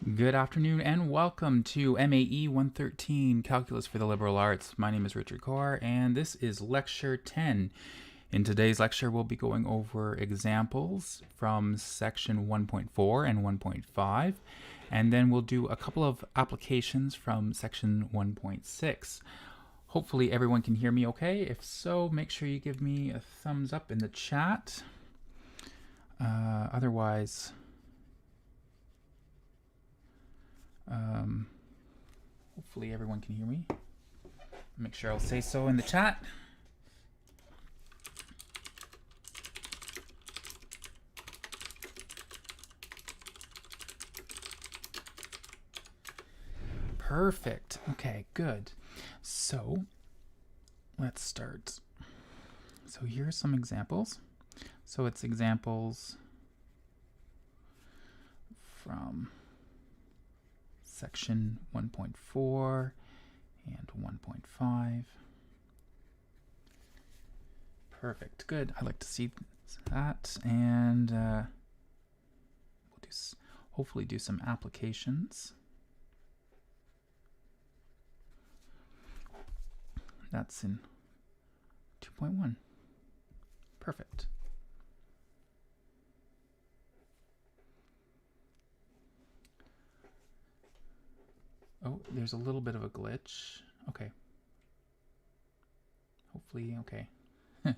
Good afternoon and welcome to MAE 113, Calculus for the Liberal Arts. My name is Richard Kaur and this is Lecture 10. In today's lecture, we'll be going over examples from Section 1.4 and 1.5, and then we'll do a couple of applications from Section 1.6. Hopefully everyone can hear me okay. If so, make sure you give me a thumbs up in the chat. Otherwise, hopefully everyone can hear me. Make sure I'll say so in the chat. Perfect. Okay, good. So let's start. So here are some examples. So it's examples from Section 1.4 and 1.5. Perfect. Good. I like to see that, and we'll hopefully do some applications. That's in 2.1. Perfect. Oh, there's a little bit of a glitch. Okay. Hopefully, okay. Oh,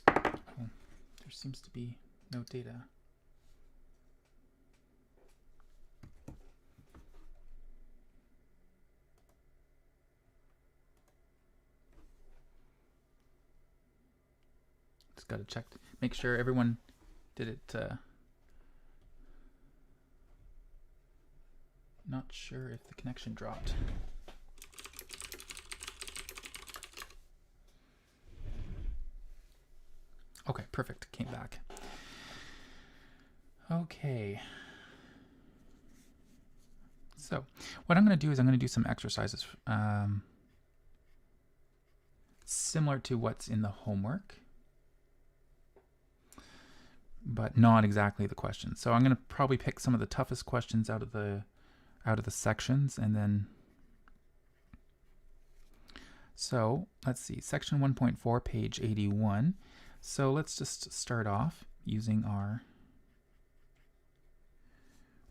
there seems to be no data. Just got to check, make sure everyone did it. Not sure if the connection dropped. Okay, perfect. Came back. Okay. So what I'm going to do is I'm going to do some exercises similar to what's in the homework, but not exactly the questions. So I'm going to probably pick some of the toughest questions out of the sections, and then so let's see, section 1.4, page 81. So let's just start off using our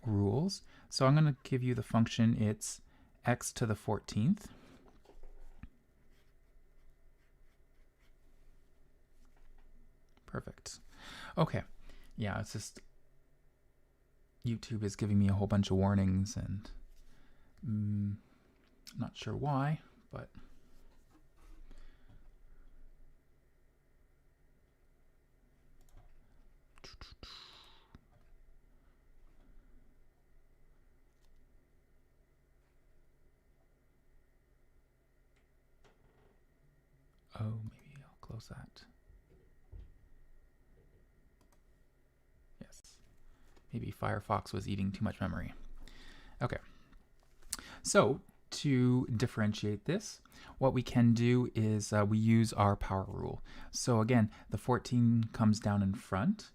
rules. So I'm going to give you the function, it's x to the 14th. Perfect. Okay. Yeah, it's just YouTube is giving me a whole bunch of warnings, and not sure why, but oh, maybe I'll close that. Yes. Maybe Firefox was eating too much memory. Okay. So to differentiate this, what we can do is we use our power rule. So again, the 14 comes down in front.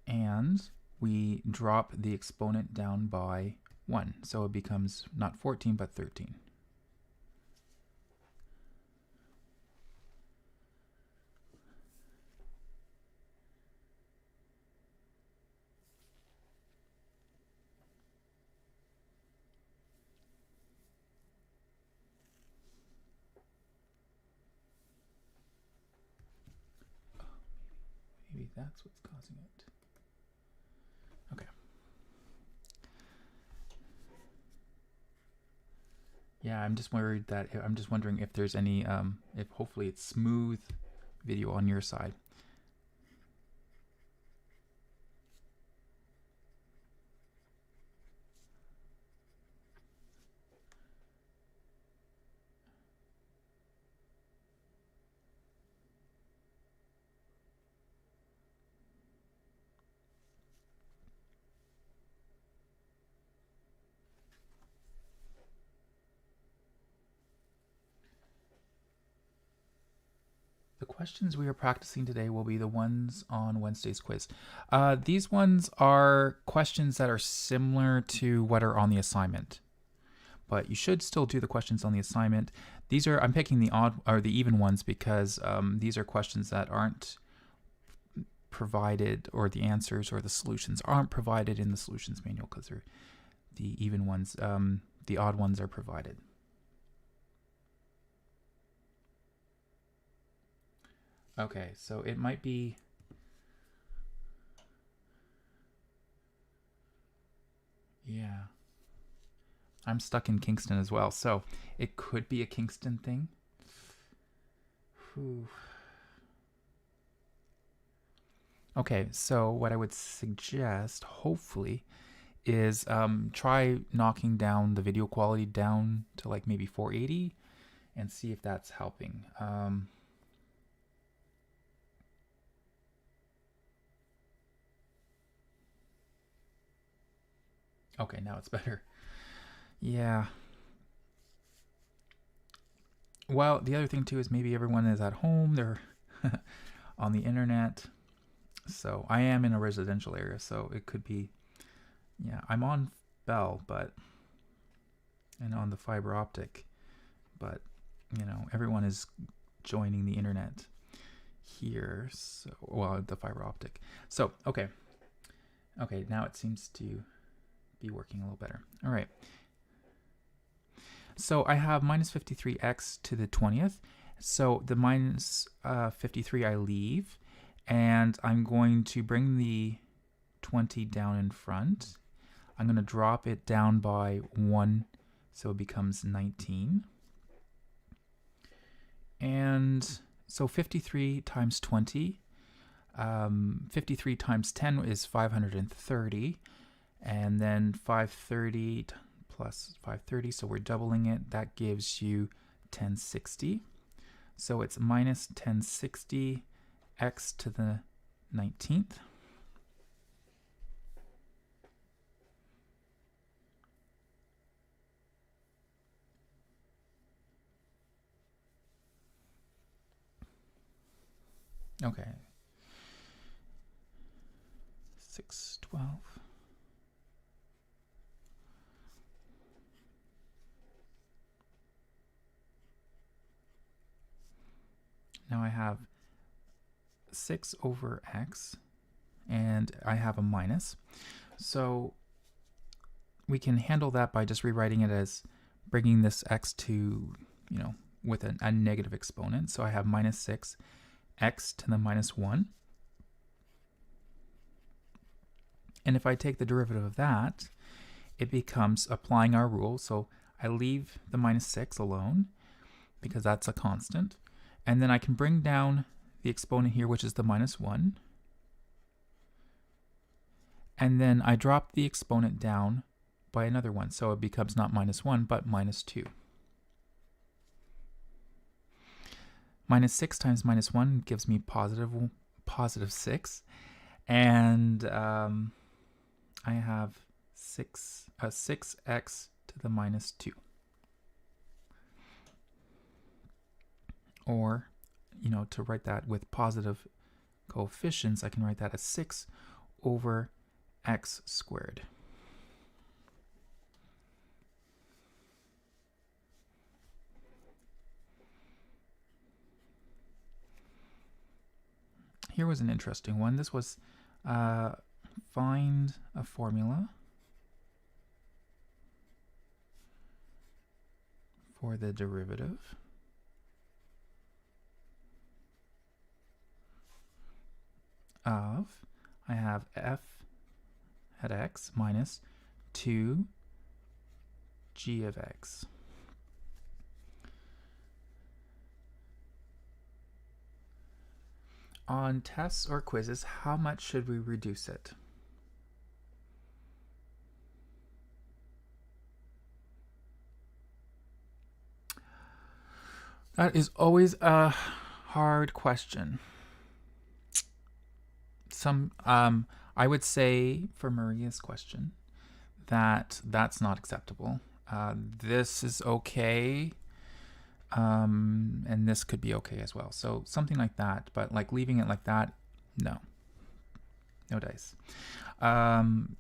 And we drop the exponent down by 1. So it becomes not 14, but 13. Maybe that's what's causing it. Okay. Yeah, I'm just worried that I'm just wondering if there's any if hopefully it's smooth video on your side. questions we are practicing today will be the ones on Wednesday's quiz. These ones are questions that are similar to what are on the assignment, but you should still do the questions on the assignment. These are, I'm picking the odd or the even ones because these are questions that aren't provided, or the answers or the solutions aren't provided in the solutions manual, because they're the even ones. The odd ones are provided. Okay, so it might be I'm stuck in Kingston as well, so it could be a Kingston thing. Whew. Okay, so what I would suggest, hopefully, is try knocking down the video quality down to like maybe 480 and see if that's helping. Okay, now it's better. Yeah. Well, the other thing too is maybe everyone is at home, they're on the internet. So I am in a residential area, so it could be, yeah, I'm on Bell, and on the fiber optic, but you know, everyone is joining the internet here, so, well, the fiber optic. So, okay, now it seems to be working a little better. All right. So I have minus 53x to the 20th. So the minus 53 I leave, and I'm going to bring the 20 down in front. I'm going to drop it down by 1, so it becomes 19. And so 53 times 20, 53 times 10 is 530. And then 530 plus 530, so we're doubling it. That gives you 1060. So it's minus 1060 x to the 19th. Okay. 612. Now I have 6 over x, and I have a minus. So we can handle that by just rewriting it as bringing this x to, with a negative exponent. So I have minus 6 x to the minus 1. And if I take the derivative of that, it becomes applying our rule. So I leave the minus 6 alone because that's a constant. And then I can bring down the exponent here, which is the minus 1. And then I drop the exponent down by another one. So it becomes not minus 1, but minus 2. Minus 6 times minus 1 gives me positive 6. And I have 6x to the minus 2. Or, to write that with positive coefficients, I can write that as 6 over x squared. Here was an interesting one. This was find a formula for the derivative of, I have f at x minus 2 g of x. On tests or quizzes, how much should we reduce it? That is always a hard question. I would say for Maria's question that's not acceptable. This is okay. And this could be okay as well. So something like that, but like leaving it like that, no dice.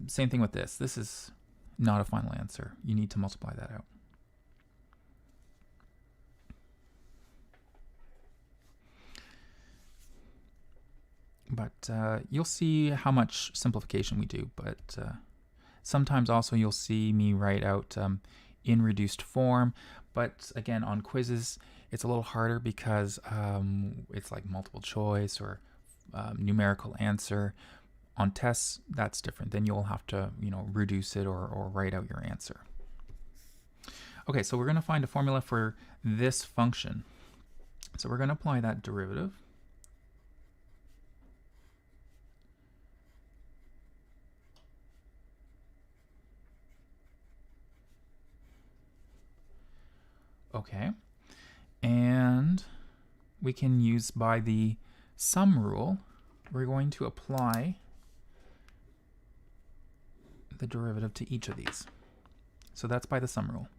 Same thing with this. This is not a final answer. You need to multiply that out. But you'll see how much simplification we do. But sometimes also you'll see me write out in reduced form. But again, on quizzes, it's a little harder because it's like multiple choice or numerical answer. On tests, that's different. Then you'll have to, reduce it or write out your answer. Okay, so we're going to find a formula for this function. So we're going to apply that derivative. Okay, and we can use by the sum rule, we're going to apply the derivative to each of these. So that's by the sum rule.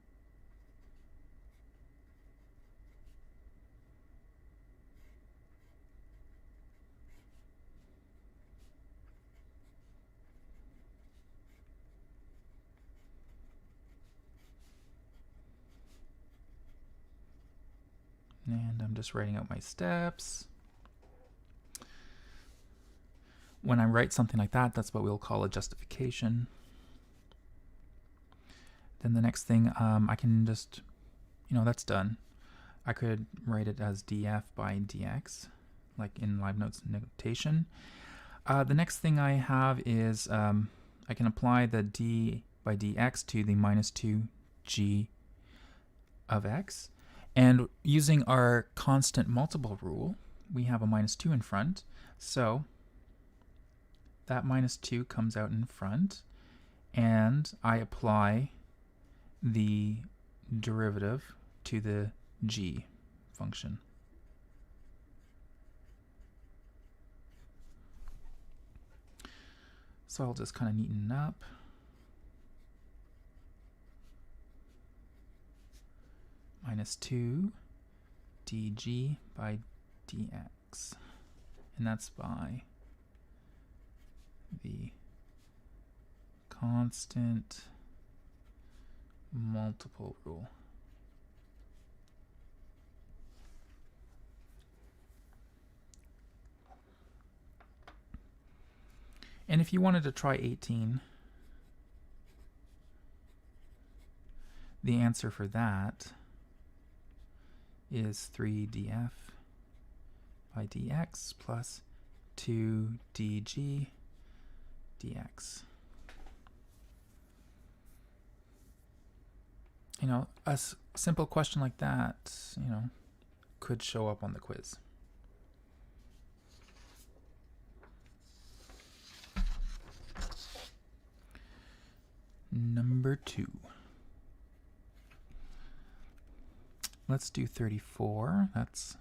And I'm just writing out my steps. When I write something like that, that's what we'll call a justification. Then the next thing, I can just, that's done. I could write it as df by dx, like in Leibniz notation. The next thing I have is I can apply the d by dx to the minus 2g of x. And using our constant multiple rule, we have a minus 2 in front. So that minus 2 comes out in front, and I apply the derivative to the g function. So I'll just kind of neaten up. Minus 2 dg by dx. And that's by the constant multiple rule. And if you wanted to try 18, the answer for that is 3df by dx plus 2 dg dx. A simple question like that, could show up on the quiz. Number 2. Let's do 34. That's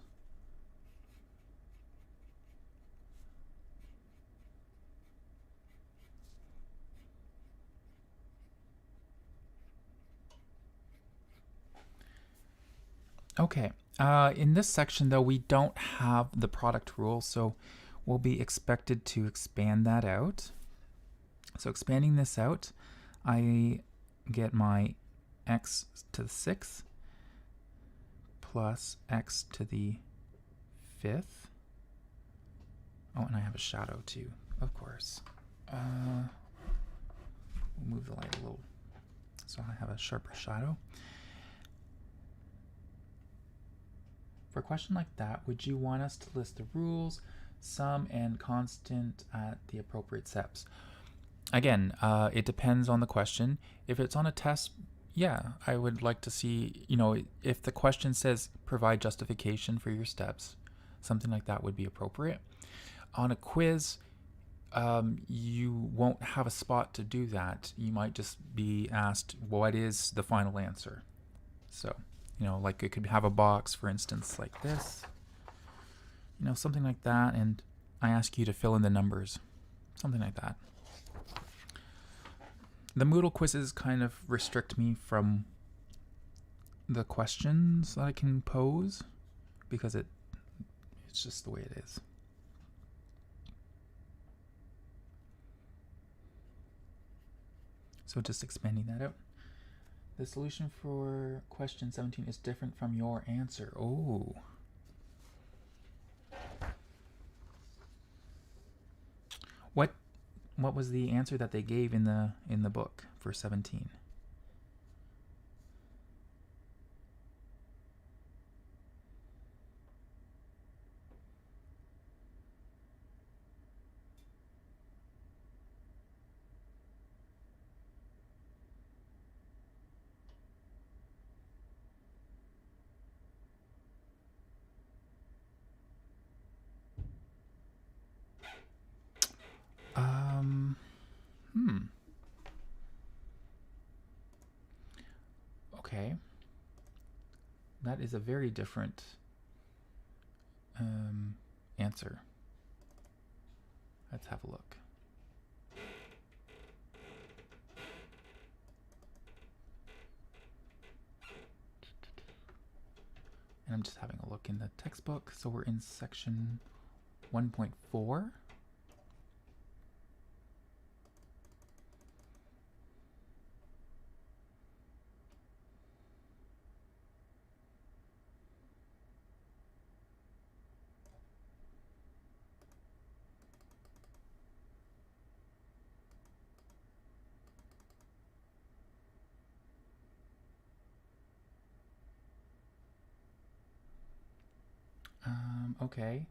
okay. In this section, though, we don't have the product rule, so we'll be expected to expand that out. So expanding this out, I get my x to the 6th plus x to the 5th. Oh, and I have a shadow too, of course. We'll move the light a little so I have a sharper shadow. For a question like that, would you want us to list the rules, sum, and constant at the appropriate steps? Again, it depends on the question. If it's on a test, yeah, I would like to see, if the question says provide justification for your steps, something like that would be appropriate. On a quiz, you won't have a spot to do that. You might just be asked, what is the final answer? So, like it could have a box, for instance, like this, something like that, and I ask you to fill in the numbers, something like that. The Moodle quizzes kind of restrict me from the questions that I can pose, because it's just the way it is. So just expanding that out. The solution for question 17 is different from your answer. Oh. What was the answer that they gave in the book for 17? Okay. That is a very different answer. Let's have a look. And I'm just having a look in the textbook. So we're in section 1.4. Okay,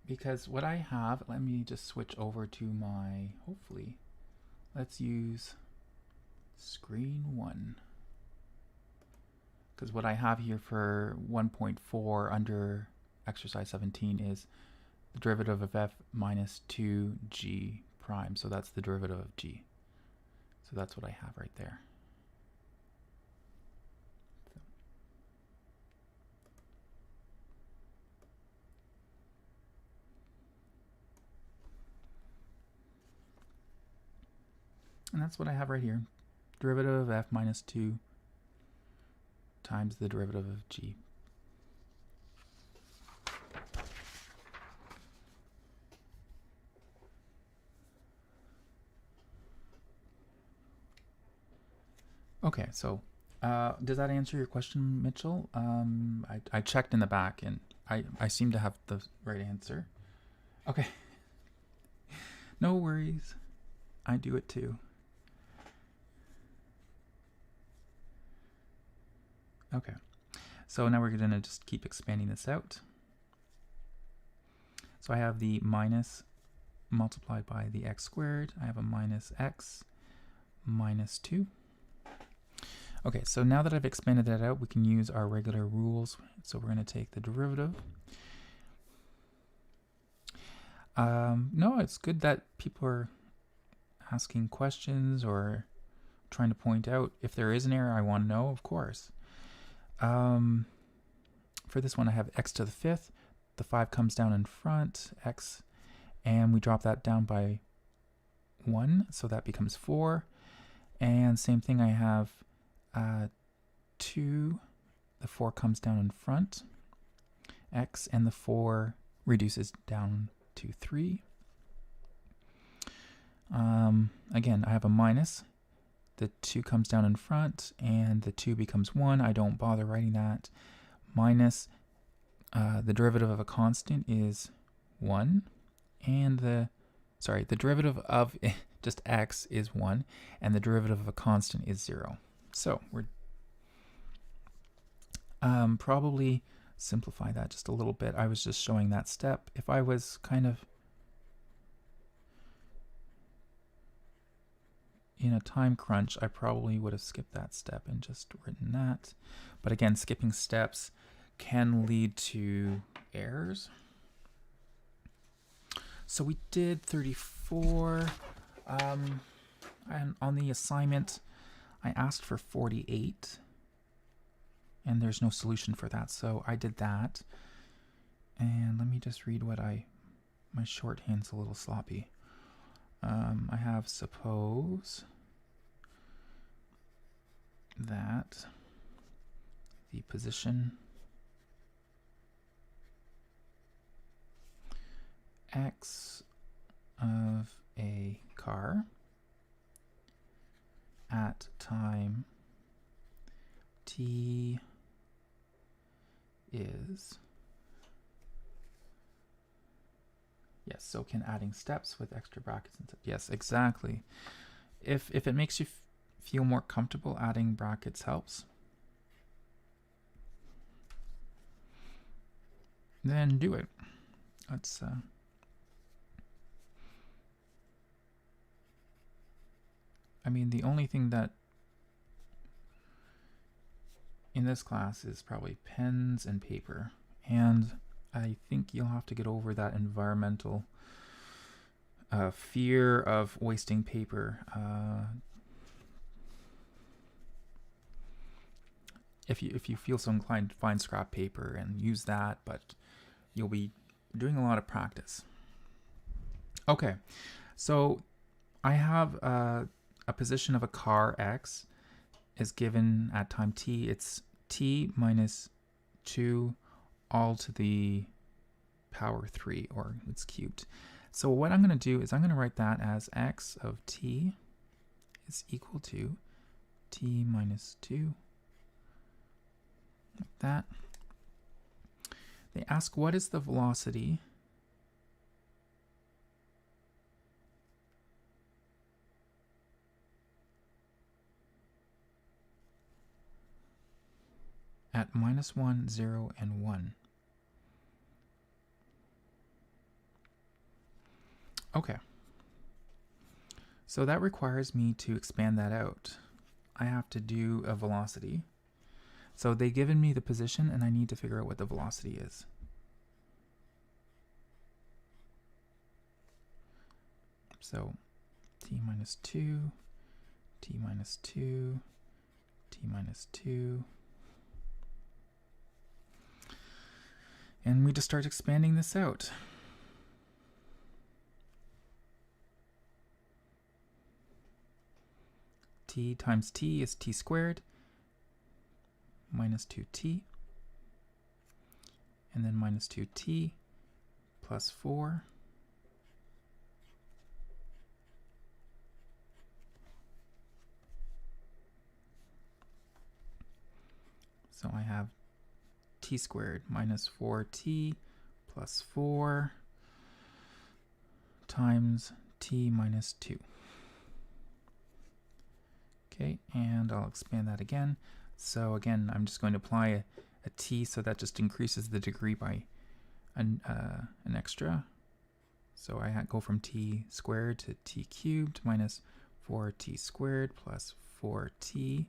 because what I have, let me just switch over to my, hopefully, let's use screen 1. Because what I have here for 1.4 under exercise 17 is the derivative of f minus 2g prime. So that's the derivative of g. So that's what I have right there. And that's what I have right here. Derivative of f minus 2 times the derivative of g. Okay, so does that answer your question, Mitchell? I checked in the back and I seem to have the right answer. Okay. No worries. I do it too. Okay, so now we're going to just keep expanding this out. So I have the minus multiplied by the x squared. I have a minus x minus 2. Okay, so now that I've expanded that out, we can use our regular rules. So we're going to take the derivative. No, it's good that people are asking questions or trying to point out. If there is an error, I want to know, of course. For this one, I have x to the 5th. The 5 comes down in front, x, and we drop that down by 1, so that becomes 4. And same thing, I have 2, the 4 comes down in front, x, and the 4 reduces down to 3. Again, I have a minus. The 2 comes down in front, and the 2 becomes 1. I don't bother writing that. Minus the derivative of a constant is 1, and the derivative of just x is 1, and the derivative of a constant is 0. So we're probably simplify that just a little bit. I was just showing that step. If I was kind of in a time crunch, I probably would have skipped that step and just written that. But again, skipping steps can lead to errors. So we did 34. And on the assignment, I asked for 48. And there's no solution for that, so I did that. And let me just read what my shorthand's a little sloppy. I have suppose that the position x of a car at time t is, yes, so can adding steps with extra brackets and yes, exactly. If it makes you feel more comfortable, adding brackets helps. Then do it. Let's I mean, the only thing that in this class is probably pens and paper, and I think you'll have to get over that environmental fear of wasting paper. If you feel so inclined, find scrap paper and use that, but you'll be doing a lot of practice. Okay, so I have a position of a car x is given at time t. It's t minus 2 all to the power 3, or it's cubed. So what I'm going to do is I'm going to write that as x of t is equal to t minus 2, like that. They ask, what is the velocity at -1, 0, and 1? Okay. So that requires me to expand that out. I have to do a velocity. So they've given me the position, and I need to figure out what the velocity is. So t minus 2, t minus 2, t minus 2. And we just start expanding this out. T times t is t squared minus 2t, and then minus 2t plus 4. So I have t squared minus 4t plus 4 times t minus 2. Okay, and I'll expand that again. So again, I'm just going to apply a t, so that just increases the degree by an extra. So I go from t squared to t cubed minus 4t squared plus 4t.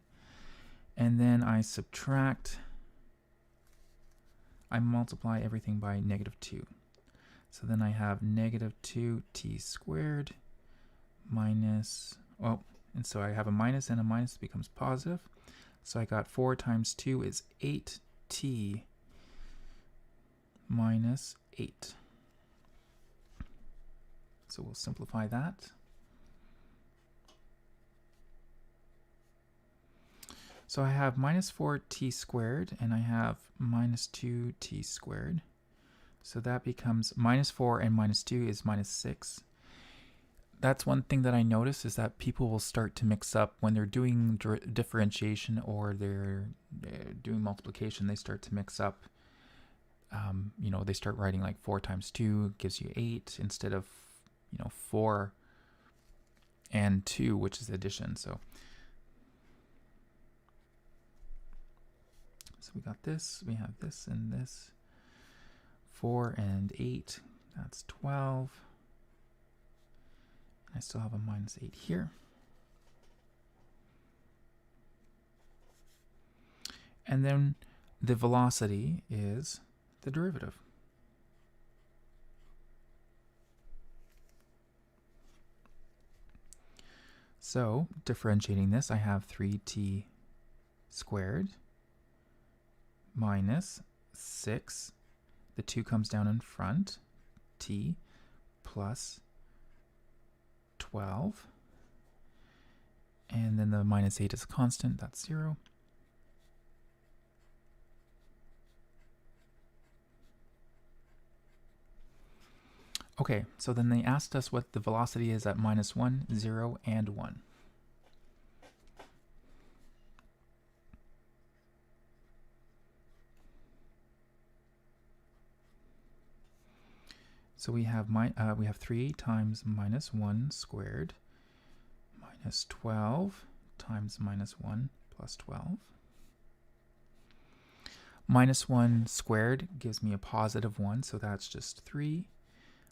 And then I subtract, I multiply everything by -2. So then I have -2t squared minus, well, and so I have a minus and a minus becomes positive. So I got 4 times 2 is 8t minus 8. So we'll simplify that. So I have minus 4t squared, and I have minus 2t squared. So that becomes minus 4 and minus 2 is minus 6. That's one thing that I notice, is that people will start to mix up when they're doing differentiation or they're doing multiplication. They start to mix up. You know, they start writing like 4 times 2 gives you 8 instead of, you know, 4 and 2, which is addition. So we got this, we have this and this. 4 and 8, that's 12. I still have a minus 8 here. And then the velocity is the derivative. So differentiating this, I have 3t squared minus 6. The 2 comes down in front, t plus 12. And then the minus 8 is a constant, that's 0. Okay, so then they asked us what the velocity is at -1, 0, and 1. So we have 3 times -1 squared minus 12 times -1 plus 12. -1 squared gives me a positive 1, so that's just 3.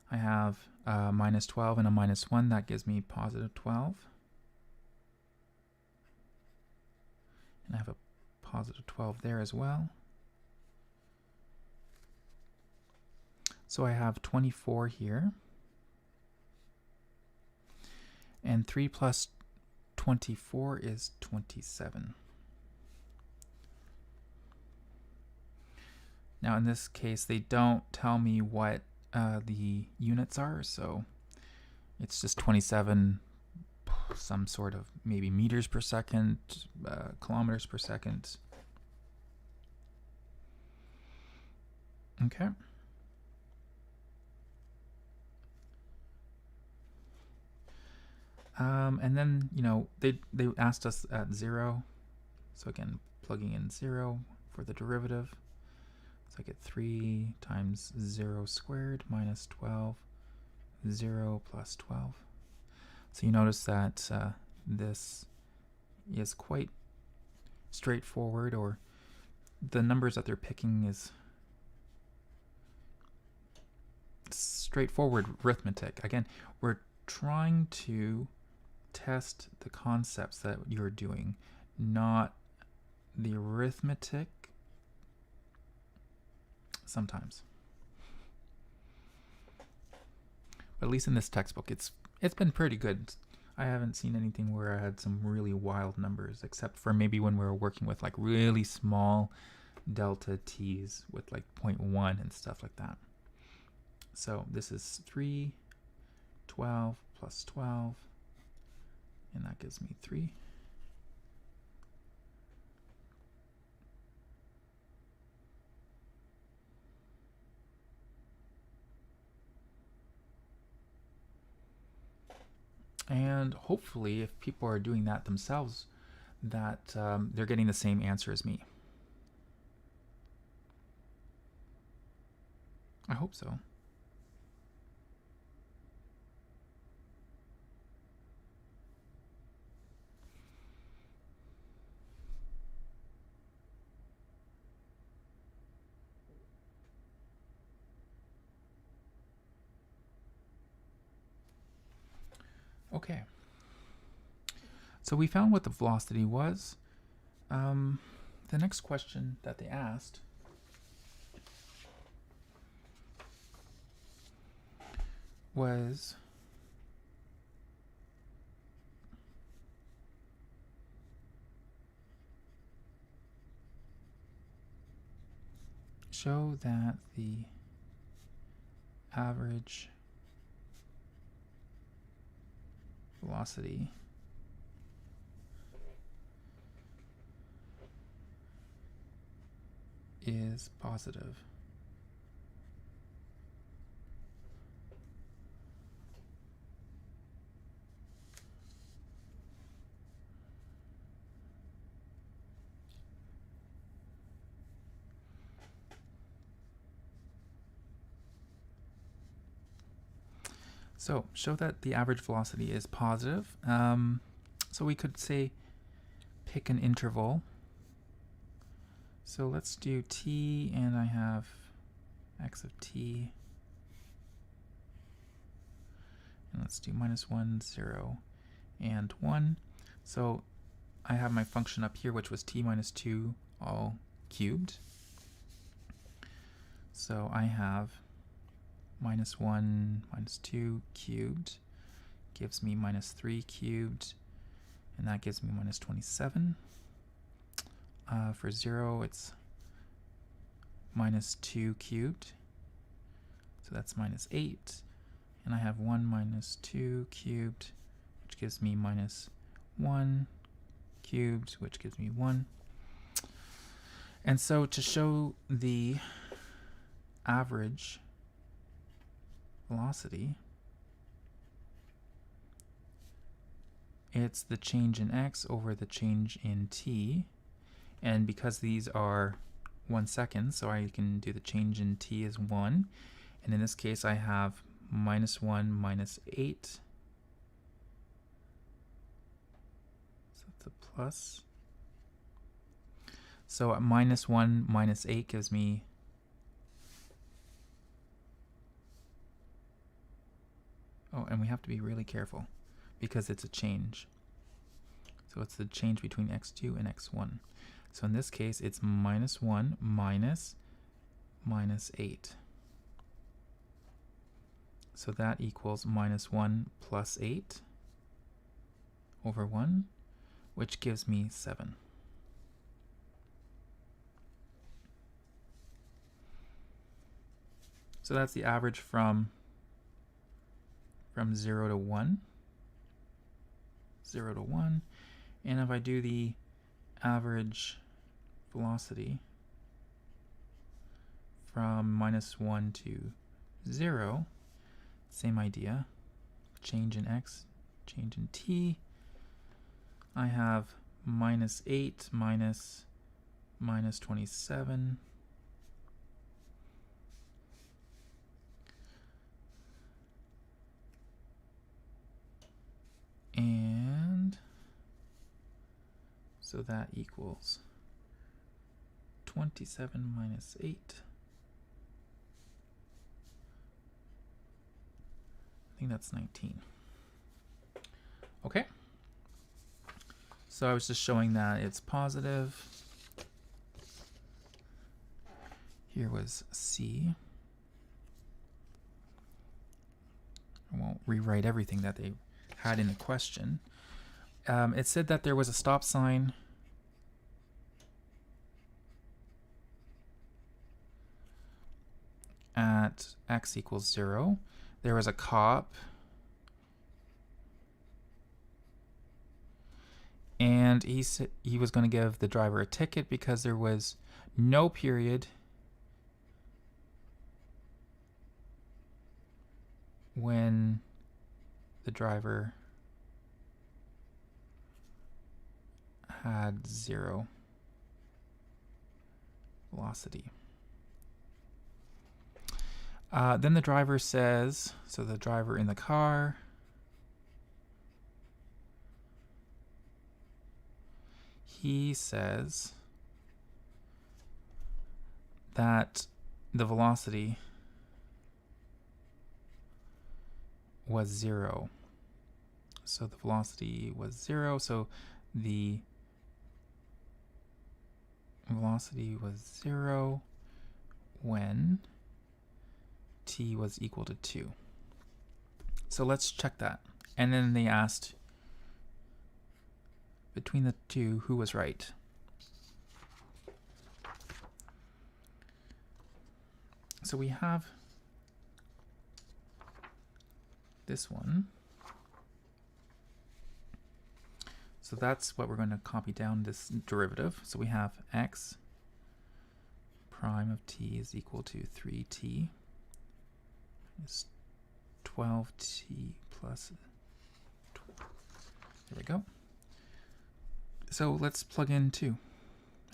I have minus 12 and a -1, that gives me positive 12. And I have a positive 12 there as well. So I have 24 here. And 3 plus 24 is 27. Now in this case, they don't tell me what the units are, so it's just 27, some sort of maybe meters per second, kilometers per second. Okay. And then, they asked us at 0. So again, plugging in 0 for the derivative. So I get 3 times 0 squared minus 12, 0 plus 12. So you notice that this is quite straightforward, or the numbers that they're picking is straightforward arithmetic. Again, we're trying to test the concepts that you're doing, not the arithmetic sometimes. But at least in this textbook, it's been pretty good. I haven't seen anything where I had some really wild numbers, except for maybe when we were working with like really small delta t's with like 0.1 and stuff like that. So this is 3, 12 plus 12, and that gives me 3. And hopefully, if people are doing that themselves, that they're getting the same answer as me. I hope so. Okay. So we found what the velocity was. The next question that they asked was show that the average velocity is positive. So show that the average velocity is positive. So we could say pick an interval. So let's do t, and I have x of t. And let's do -1, 0, and 1. So I have my function up here, which was t minus 2 all cubed. So I have -1 minus 2 cubed gives me -3 cubed, and that gives me -27. For 0, it's -2 cubed, so that's -8. And I have 1 minus 2 cubed, which gives me -1 cubed, which gives me 1. And so to show the average velocity, it's the change in x over the change in t. And because these are 1 second, so I can do the change in t as 1. And in this case, I have -1 minus 8. So that's a plus. So -1 minus 8 gives me and we have to be really careful because it's a change. So it's the change between x2 and x1. So in this case, it's -1 minus -8. So that equals -1 plus 8 over 1, which gives me 7. So that's the average from 0 to 1. 0 to 1. And if I do the average velocity from -1 to 0, same idea. Change in x, change in t. I have -8 minus -27. And so that equals 27 minus 8. I think that's 19. Okay. So I was just showing that it's positive. Here was C. I won't rewrite everything that they had in the question. It said that there was a stop sign at x equals 0. There was a cop, and he said he was going to give the driver a ticket because there was no period when the driver had 0 velocity. Then the driver says, so the driver in the car, he says that the velocity was 0. So the velocity was 0, so the velocity was 0 when t was equal to 2. So let's check that. And then they asked, between the two, who was right? So we have this one. So that's what we're going to copy down, this derivative. So we have x prime of t is equal to 3t is 12t plus 12. There we go. So let's plug in 2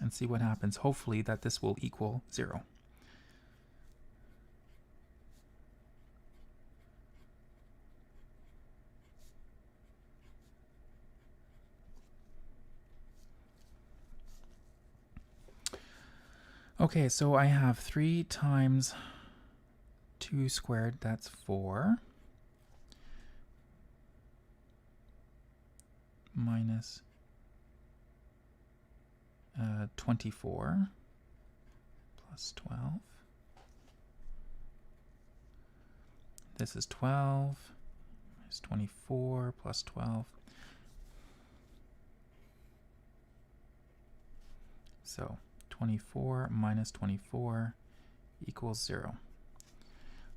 and see what happens. Hopefully that this will equal 0. Okay, so I have 3 times 2 squared, that's 4, minus 24 plus 12. This is 12 minus 24 plus 12. So 24 minus 24 equals 0.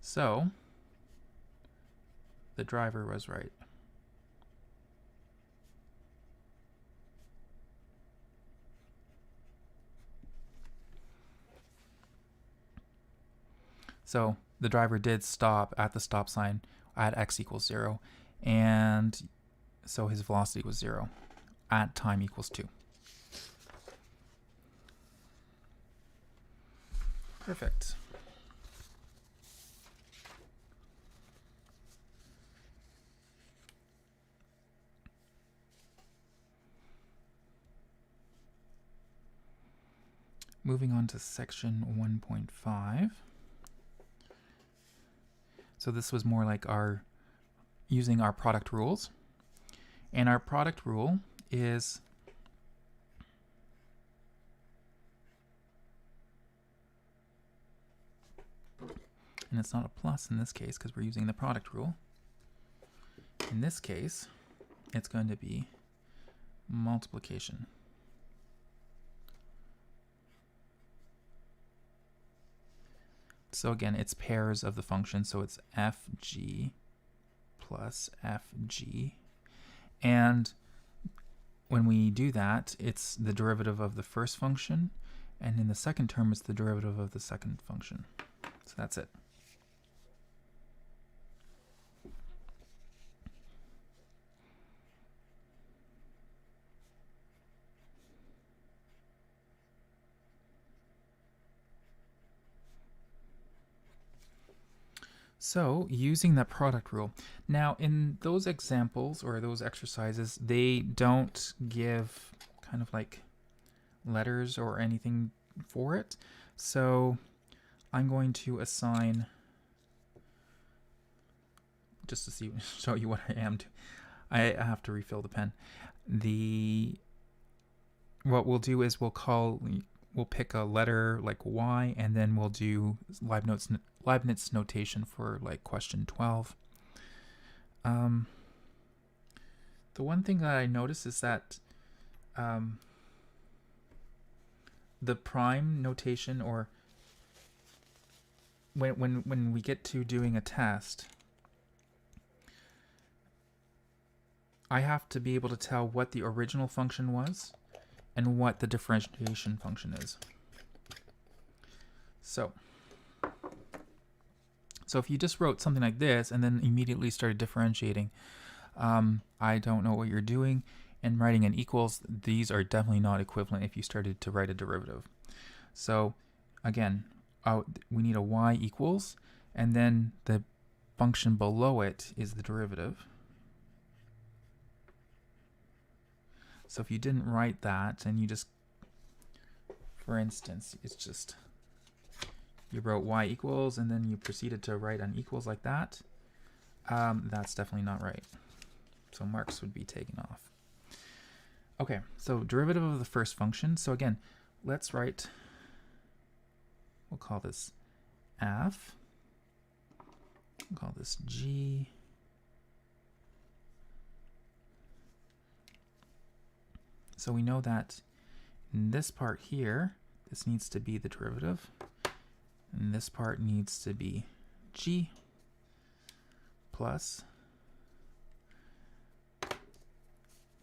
So the driver was right. So the driver did stop at the stop sign at x equals 0, and so his velocity was 0 at time equals 2. Perfect. Moving on to section 1.5. So this was more like our using our product rules. And our product rule is and it's not a plus in this case because we're using the product rule. In this case, it's going to be multiplication. So again, it's pairs of the function, so it's fg plus fg. And when we do that, it's the derivative of the first function, and in the second term, it's the derivative of the second function. So that's it. So using that product rule. Now in those examples or those exercises, they don't give kind of like letters or anything for it. So I'm going to assign, just to show you what I am doing. I have to refill the pen. What we'll do is we'll pick a letter like Y, and then we'll do Leibniz notation for like question 12. The one thing that I notice is that the prime notation, or when we get to doing a test, I have to be able to tell what the original function was and what the differentiation function is. So if you just wrote something like this and then immediately started differentiating, I don't know what you're doing. And writing an equals, these are definitely not equivalent if you started to write a derivative. So again, we need a y equals, and then the function below it is the derivative. So if you didn't write that, and you just, for instance, it's just, you wrote y equals, and then you proceeded to write an equals like that, that's definitely not right. So marks would be taken off. Okay, so derivative of the first function. So again, let's write, we'll call this f, we'll call this g, so we know that in this part here, this needs to be the derivative, and this part needs to be g plus,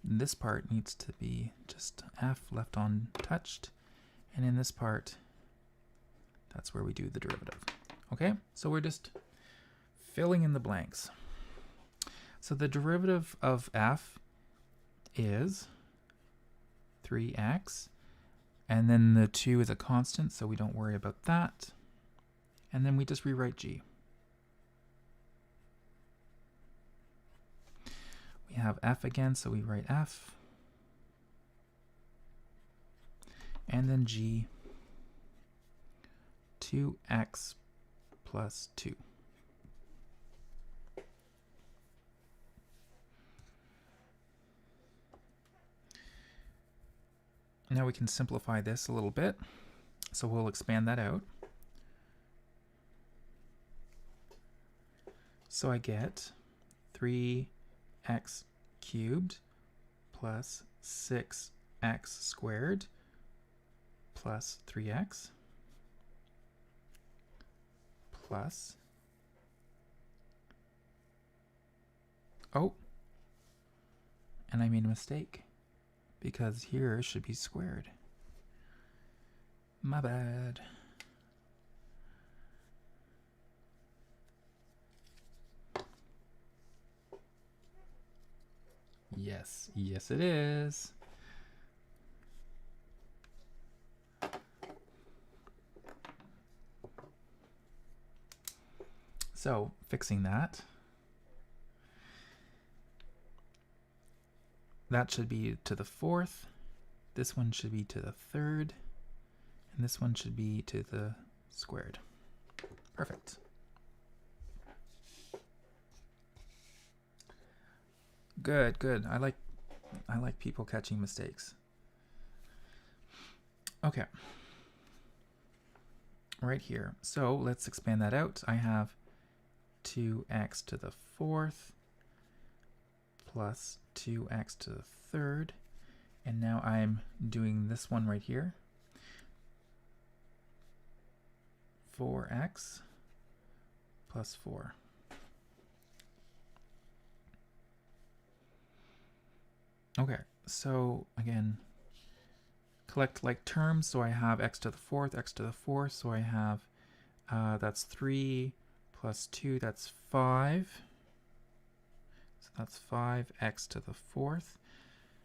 and this part needs to be just f left untouched, and in this part, that's where we do the derivative. Okay, so we're just filling in the blanks. So the derivative of f is 3x, and then the 2 is a constant, so we don't worry about that. And then we just rewrite g. We have f again, so we write f. And then g, 2x plus 2. Now we can simplify this a little bit. So we'll expand that out. So I get 3x cubed plus 6x squared plus 3x plus, oh, and I made a mistake, because here it should be squared. My bad. Yes, yes it is. So fixing that, that should be to the fourth, this one should be to the third, and this one should be to the squared. Perfect. Good, good. I like people catching mistakes. Okay. Right here. So let's expand that out. I have 2x to the fourth plus 2x to the third. And now I'm doing this one right here. 4x plus 4. Okay, so again, collect like terms. So I have x to the fourth, x to the fourth. So I have, that's 3 plus 2, that's 5. So that's 5x to the fourth.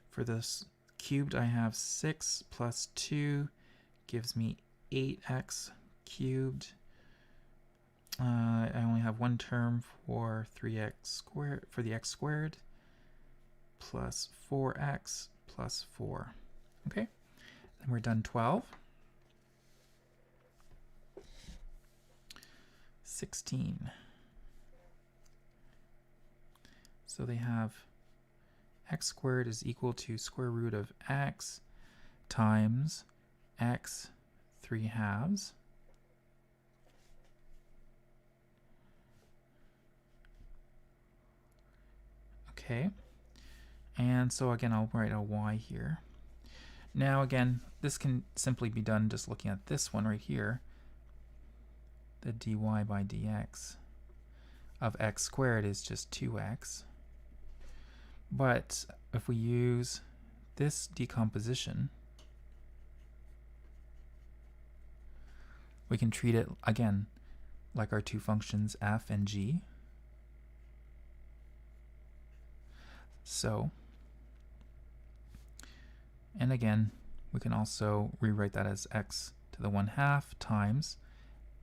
For this cubed, I have 6 plus 2 gives me 8x cubed. I only have one term for 3x squared, for the x squared, plus 4x plus 4. Okay, then we're done 12. 16. So they have x squared is equal to square root of x times x 3/2. Okay, and so again, I'll write a y here. Now again, this can simply be done just looking at this one right here, the dy by dx of x squared is just 2x. But if we use this decomposition, we can treat it again like our two functions f and g. So, and again, we can also rewrite that as x to the 1/2 times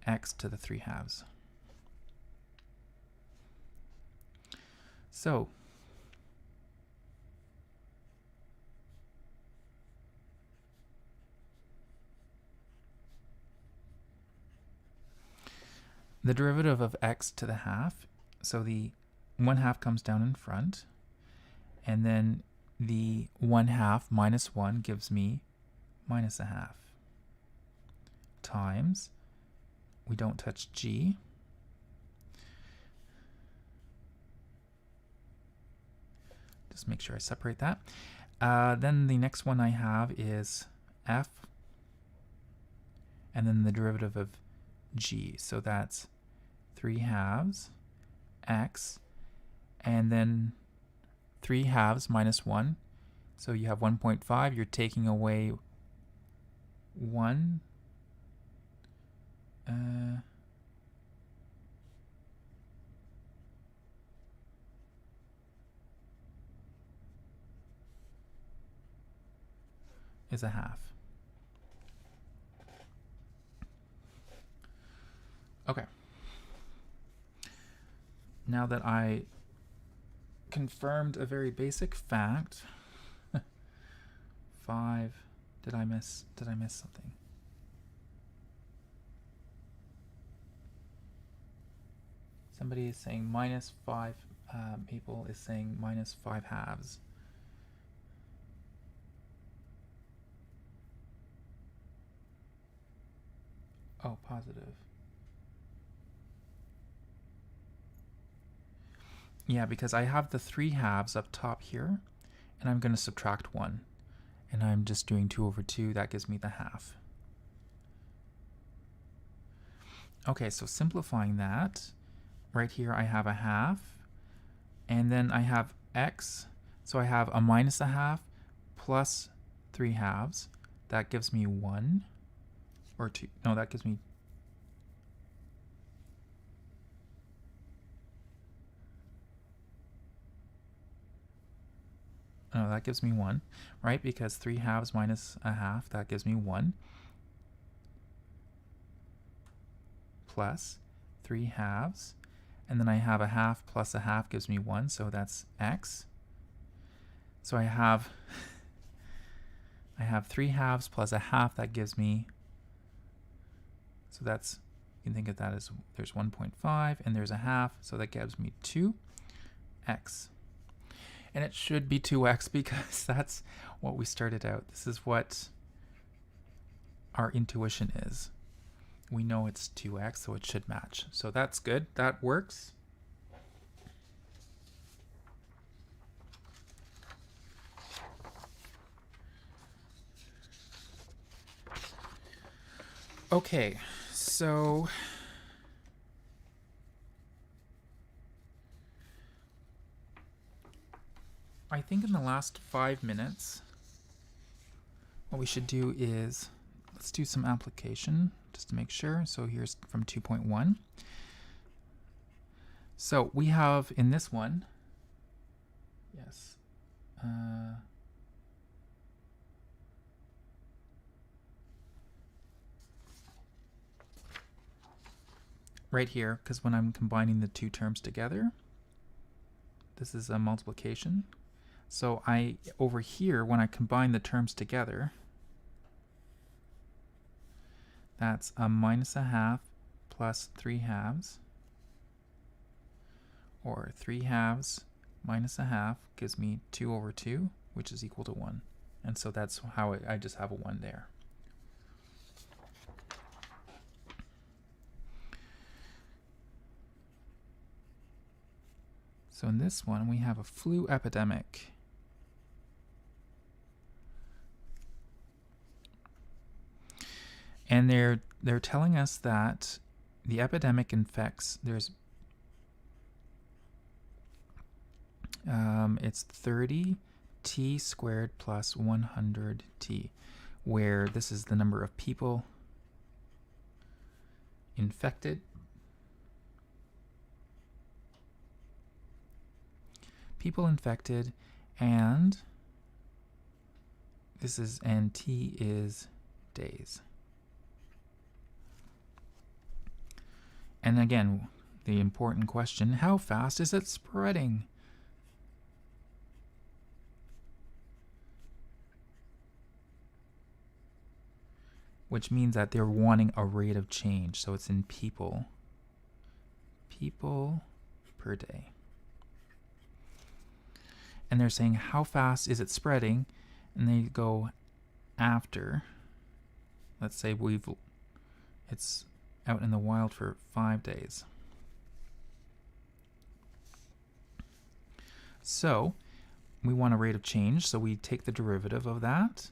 x to the 3/2. So, the derivative of x to the half, so the 1/2 comes down in front, and then the 1/2 minus 1 gives me -1/2 times, we don't touch g, just make sure I separate that. Then the next one I have is f, and then the derivative of g, so that's 3/2 x, and then 3/2 minus 1, so you have 1.5, you're taking away 1, is 1/2. Okay. Now that I confirmed a very basic fact, 5, did I miss something? Somebody is saying -5, Maple is saying -5/2. Oh, positive. Yeah, because I have the 3/2 up top here, and I'm going to subtract 1. And I'm just doing 2/2, that gives me the 1/2. Okay, so simplifying that, right here I have a 1/2, and then I have x, so I have a -1/2 plus 3/2. That gives me 1, or 2, no, that gives me, Oh, that gives me 1, right? Because 3 halves minus a half, that gives me 1. Plus 3 halves. And then I have a half plus a half gives me 1, so that's x. So I have 3 halves plus a half, that gives me, so that's, you can think of that as there's 1.5 and there's a half, so that gives me 2x. And it should be 2x because that's what we started out. This is what our intuition is. We know it's 2x, so it should match. So that's good. That works. Okay, so I think in the last 5 minutes, what we should do is, let's do some application just to make sure. So here's from 2.1. So we have in this one, yes, right here, because when I'm combining the two terms together, this is a multiplication. So over here, when I combine the terms together, that's a minus a half plus 3 halves, or 3 halves minus a half gives me 2 over 2, which is equal to 1. And so that's how I just have a 1 there. So in this one, we have a flu epidemic. And they're telling us that the epidemic infects, it's 30t squared plus 100t, where this is the number of people infected. And this is, and t is days. And again, the important question, how fast is it spreading? Which means that they're wanting a rate of change. So it's in people per day. And they're saying, how fast is it spreading? And they go after, let's say it's out in the wild for 5 days. So we want a rate of change, so we take the derivative of that.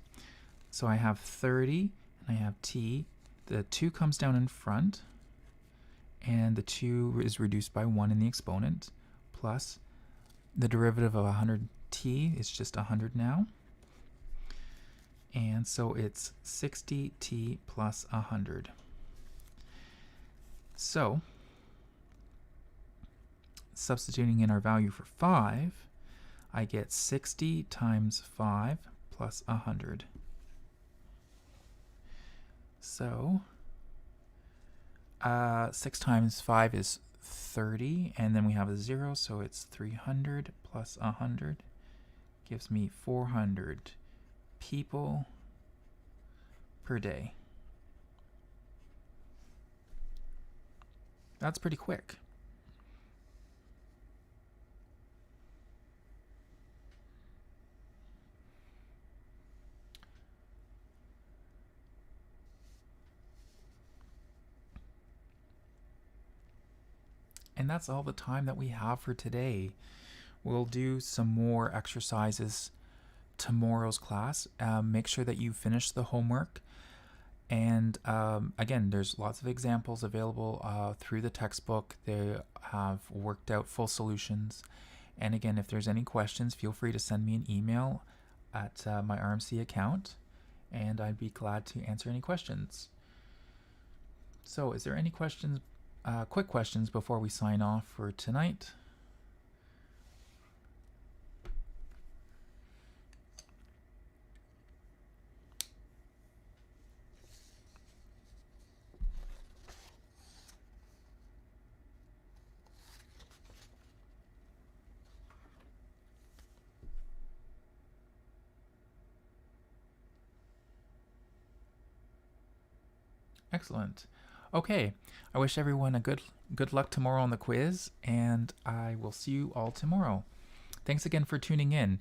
So I have 30 and I have t. The 2 comes down in front, and the 2 is reduced by 1 in the exponent, plus the derivative of 100t is just 100 now. And so it's 60t plus 100. So substituting in our value for 5, I get 60 times 5 plus 100. So 6 times 5 is 30, and then we have a 0, so it's 300 plus 100 gives me 400 people per day. That's pretty quick. And that's all the time that we have for today. We'll do some more exercises tomorrow's class. Make sure that you finish the homework. And again, there's lots of examples available through the textbook. They have worked out full solutions. And again, if there's any questions, feel free to send me an email at my RMC account, and I'd be glad to answer any questions. So is there any questions, quick questions before we sign off for tonight? Excellent. Okay, I wish everyone a good luck tomorrow on the quiz, and I will see you all tomorrow. Thanks again for tuning in.